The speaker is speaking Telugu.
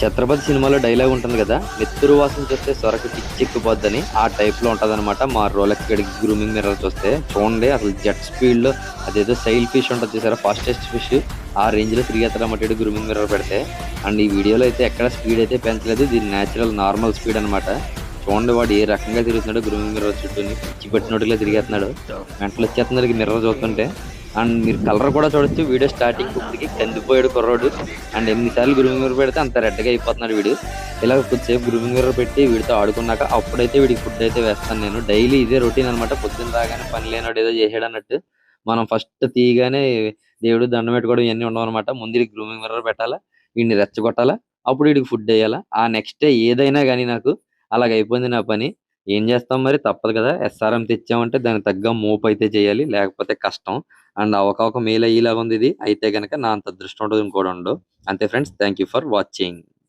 ఛత్రపతి సినిమాలో డైలాగ్ ఉంటుంది కదా, నెత్తురు వాసన చూస్తే సొరకి పిచ్చెక్కిపోద్దని. ఆ టైప్ లో ఉంటది అనమాట మా రోలెక్స్ గడికి గ్రూమింగ్ మిర్రర్ చూస్తే. చూడండి అసలు జెట్ స్పీడ్ లో అదేదో సైల్ ఫిష్ ఉంటుంది చూసారా, ఫాస్టెస్ట్ ఫిష్, ఆ రేంజ్ లో తిరిగేస్తాడన్నమాట గ్రూమింగ్ మిర్రర్ పెడితే. అండ్ ఈ వీడియోలో అయితే ఎక్కడ స్పీడ్ అయితే పెంచలేదు, దీని నేచురల్ నార్మల్ స్పీడ్ అనమాట. చూడండి వాడు ఏ రకంగా తిరుగుతున్నాడు గ్రూమింగ్ మిర్రర్ చుట్టూని, పిచ్చి పట్టినట్టుగా తిరిగేస్తున్నాడు. మెంటలు వచ్చేస్తున్నాడు మిర్రర్ చూస్తుంటే. అండ్ మీరు కలర్ కూడా చూడొచ్చు, వీడియో స్టార్టింగ్ ఇప్పటికి కందిపోయాడు కుర్రోడు. అండ్ ఎన్నిసార్లు గ్రూమింగ్ మిర్రర్ పెడితే అంత రెడ్గా అయిపోతున్నాడు వీడు. ఇలా కొద్దిసేపు గ్రూమింగ్ మిర్రర్ పెట్టి వీడితో ఆడుకున్నాక అప్పుడైతే వీడికి ఫుడ్ అయితే వేస్తాను నేను. డైలీ ఇదే రొటీన్ అనమాట. పొద్దున్న రాగానే పని లేనాడు ఏదో చేసాడు అన్నట్టు మనం ఫస్ట్ తీయగానే దేవుడు దండం పెట్టుకోవడం ఇవన్నీ ఉండవు అనమాట. ముందు వీడికి గ్రూమింగ్ మిర్రర్ పెట్టాలా, వీడిని రెచ్చగొట్టాలా, అప్పుడు వీడికి ఫుడ్ వేయాలా. ఆ నెక్స్ట్ డే ఏదైనా కానీ నాకు అలాగ అయిపోయింది నా పని. ఏం చేస్తాం మరి, తప్పదు కదా. ఎస్ఆర్ఎం తెచ్చామంటే దానికి తగ్గ మోపు అయితే చేయాలి, లేకపోతే కష్టం. అండ్ ఒక మేల్ అయ్యేలాగా ఉంది ఇది. అయితే గనక నా అంత అదృష్టం ఉండదు ఇంకోటి ఉండదు. అంతే friends, thank you for watching.